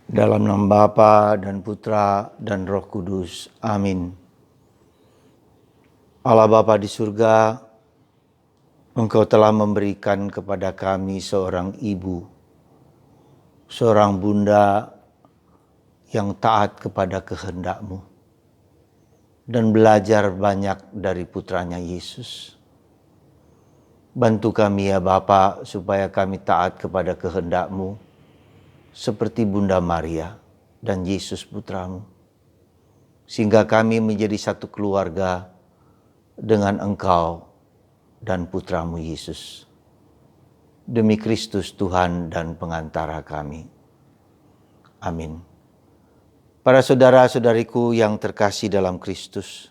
Dalam nama Bapa dan Putra dan Roh Kudus. Amin. Allah Bapa di surga, Engkau telah memberikan kepada kami seorang ibu, seorang bunda yang taat kepada kehendak-Mu dan belajar banyak dari putranya Yesus. Bantu kami ya Bapa supaya kami taat kepada kehendak-Mu seperti Bunda Maria dan Yesus putramu. Sehingga kami menjadi satu keluarga dengan Engkau dan putramu Yesus. Demi Kristus Tuhan dan pengantara kami. Amin. Para saudara-saudariku yang terkasih dalam Kristus,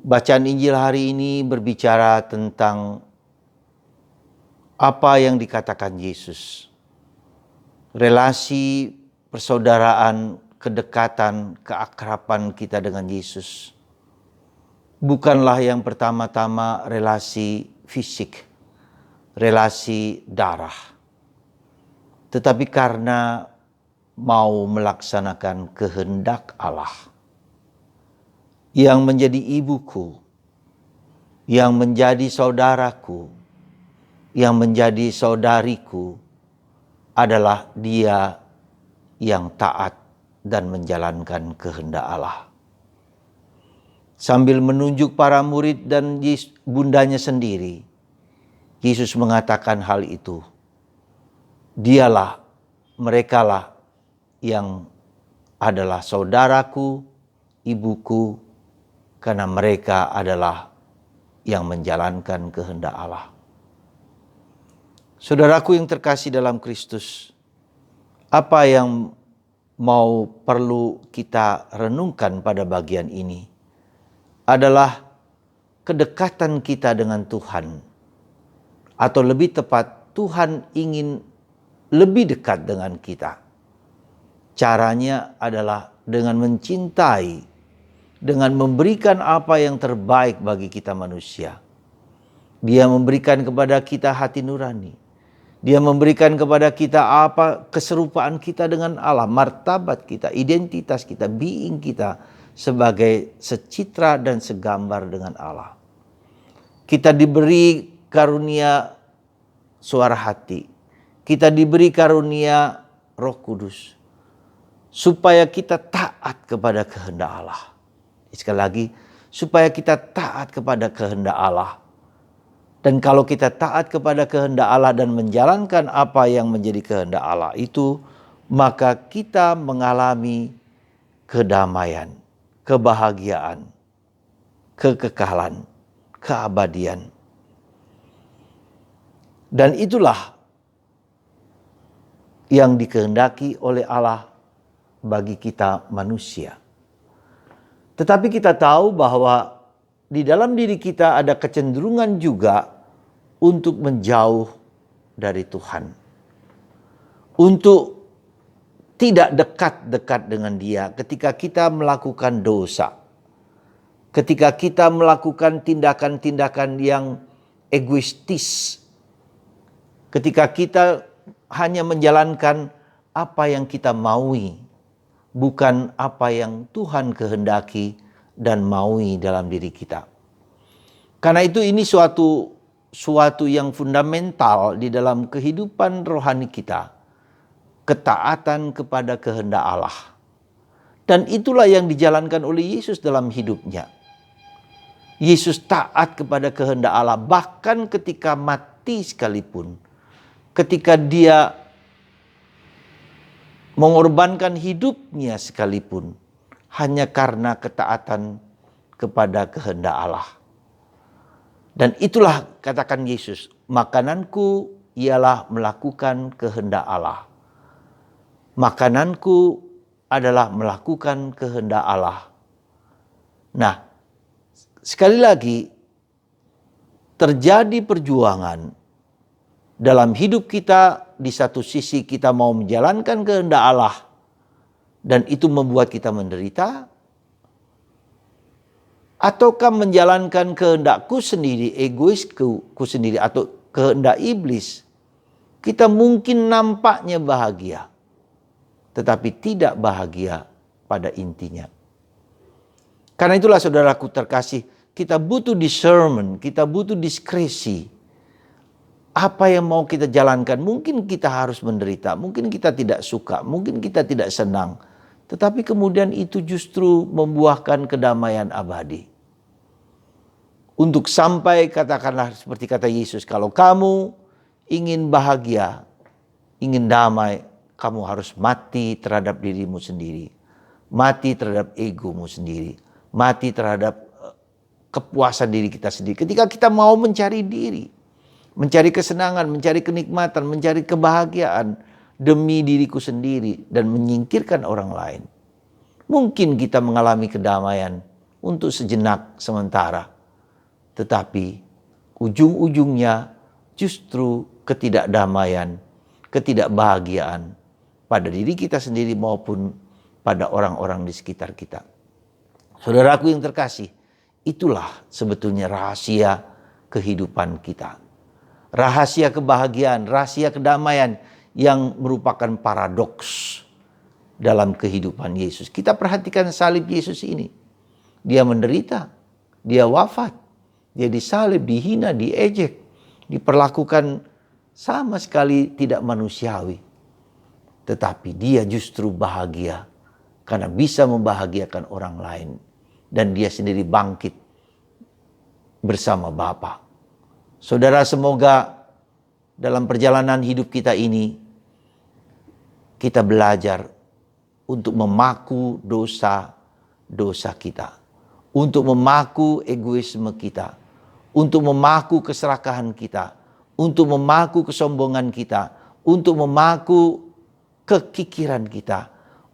bacaan Injil hari ini berbicara tentang apa yang dikatakan Yesus. Relasi persaudaraan, kedekatan, keakraban kita dengan Yesus bukanlah yang pertama-tama relasi fisik, relasi darah. Tetapi karena mau melaksanakan kehendak Allah yang menjadi ibuku, yang menjadi saudaraku, yang menjadi saudariku, adalah Dia yang taat dan menjalankan kehendak Allah. Sambil menunjuk para murid dan bundanya sendiri, Yesus mengatakan hal itu. Dialah, merekalah yang adalah saudaraku, ibuku, karena mereka adalah yang menjalankan kehendak Allah. Saudaraku yang terkasih dalam Kristus, apa yang perlu kita renungkan pada bagian ini adalah kedekatan kita dengan Tuhan. Atau lebih tepat, Tuhan ingin lebih dekat dengan kita. Caranya adalah dengan mencintai, dengan memberikan apa yang terbaik bagi kita manusia. Dia memberikan kepada kita hati nurani. Dia memberikan kepada kita apa keserupaan kita dengan Allah, martabat kita, identitas kita, being kita sebagai secitra dan segambar dengan Allah. Kita diberi karunia suara hati. Kita diberi karunia Roh Kudus supaya kita taat kepada kehendak Allah. Sekali lagi, supaya kita taat kepada kehendak Allah. Dan kalau kita taat kepada kehendak Allah dan menjalankan apa yang menjadi kehendak Allah itu, maka kita mengalami kedamaian, kebahagiaan, kekekalan, keabadian. Dan itulah yang dikehendaki oleh Allah bagi kita manusia. Tetapi kita tahu bahwa di dalam diri kita ada kecenderungan juga untuk menjauh dari Tuhan. Untuk tidak dekat-dekat dengan Dia ketika kita melakukan dosa. Ketika kita melakukan tindakan-tindakan yang egoistis. Ketika kita hanya menjalankan apa yang kita maui, bukan apa yang Tuhan kehendaki dan maui dalam diri kita. Karena itu ini suatu yang fundamental di dalam kehidupan rohani kita. Ketaatan kepada kehendak Allah. Dan itulah yang dijalankan oleh Yesus dalam hidupnya. Yesus taat kepada kehendak Allah bahkan ketika mati sekalipun. Ketika Dia mengorbankan hidupnya sekalipun. Hanya karena ketaatan kepada kehendak Allah. Dan itulah katakan Yesus, makananku ialah melakukan kehendak Allah. Makananku adalah melakukan kehendak Allah. Nah, sekali lagi terjadi perjuangan dalam hidup kita. Di satu sisi kita mau menjalankan kehendak Allah. Dan itu membuat kita menderita. Ataukah menjalankan kehendakku sendiri, egoisku sendiri, atau kehendak iblis. Kita mungkin nampaknya bahagia. tetapi tidak bahagia pada intinya. Karena itulah saudaraku terkasih, kita butuh discernment, kita butuh diskresi. Apa yang mau kita jalankan, mungkin kita harus menderita, mungkin kita tidak suka, mungkin kita tidak senang. Tetapi kemudian itu justru membuahkan kedamaian abadi. Untuk sampai katakanlah seperti kata Yesus, kalau kamu ingin bahagia, ingin damai, kamu harus mati terhadap dirimu sendiri. Mati terhadap egomu sendiri. Mati terhadap kepuasan diri kita sendiri. Ketika kita mau mencari diri, mencari kesenangan, mencari kenikmatan, mencari kebahagiaan demi diriku sendiri dan menyingkirkan orang lain. Mungkin kita mengalami kedamaian untuk sejenak sementara. Tetapi ujung-ujungnya justru ketidakdamaian, ketidakbahagiaan pada diri kita sendiri maupun pada orang-orang di sekitar kita. Saudaraku yang terkasih, itulah sebetulnya rahasia kehidupan kita. Rahasia kebahagiaan, rahasia kedamaian yang merupakan paradoks dalam kehidupan Yesus. Kita perhatikan salib Yesus ini. Dia menderita, dia wafat, dia disalib, dihina, diejek, diperlakukan sama sekali tidak manusiawi. Tetapi dia justru bahagia karena bisa membahagiakan orang lain. Dan dia sendiri bangkit bersama Bapa. Saudara, semoga dalam perjalanan hidup kita ini kita belajar untuk memaku dosa-dosa kita. Untuk memaku egoisme kita. Untuk memaku keserakahan kita. Untuk memaku kesombongan kita. Untuk memaku kekikiran kita.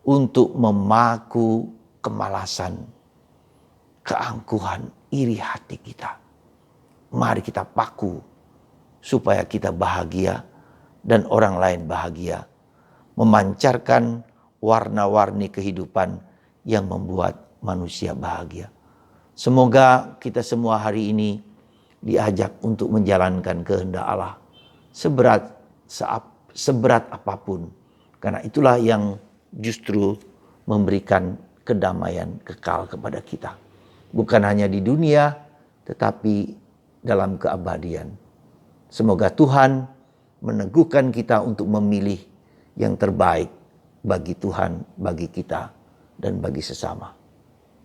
Untuk memaku kemalasan, keangkuhan, iri hati kita. Mari kita paku supaya kita bahagia dan orang lain bahagia. Memancarkan warna-warni kehidupan yang membuat manusia bahagia. Semoga kita semua hari ini diajak untuk menjalankan kehendak Allah seberat apapun. Karena itulah yang justru memberikan kedamaian kekal kepada kita. Bukan hanya di dunia, tetapi dalam keabadian. Semoga Tuhan meneguhkan kita untuk memilih yang terbaik bagi Tuhan, bagi kita, dan bagi sesama.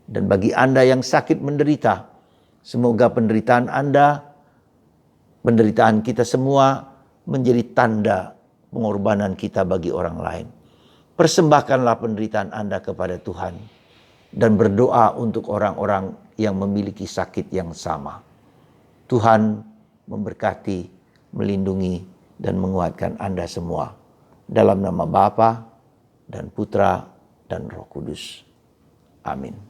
Dan bagi Anda yang sakit menderita, semoga penderitaan Anda, penderitaan kita semua menjadi tanda pengorbanan kita bagi orang lain. Persembahkanlah penderitaan Anda kepada Tuhan dan berdoa untuk orang-orang yang memiliki sakit yang sama. Tuhan memberkati, melindungi, dan menguatkan Anda semua. Dalam nama Bapa dan Putra dan Roh Kudus. Amin.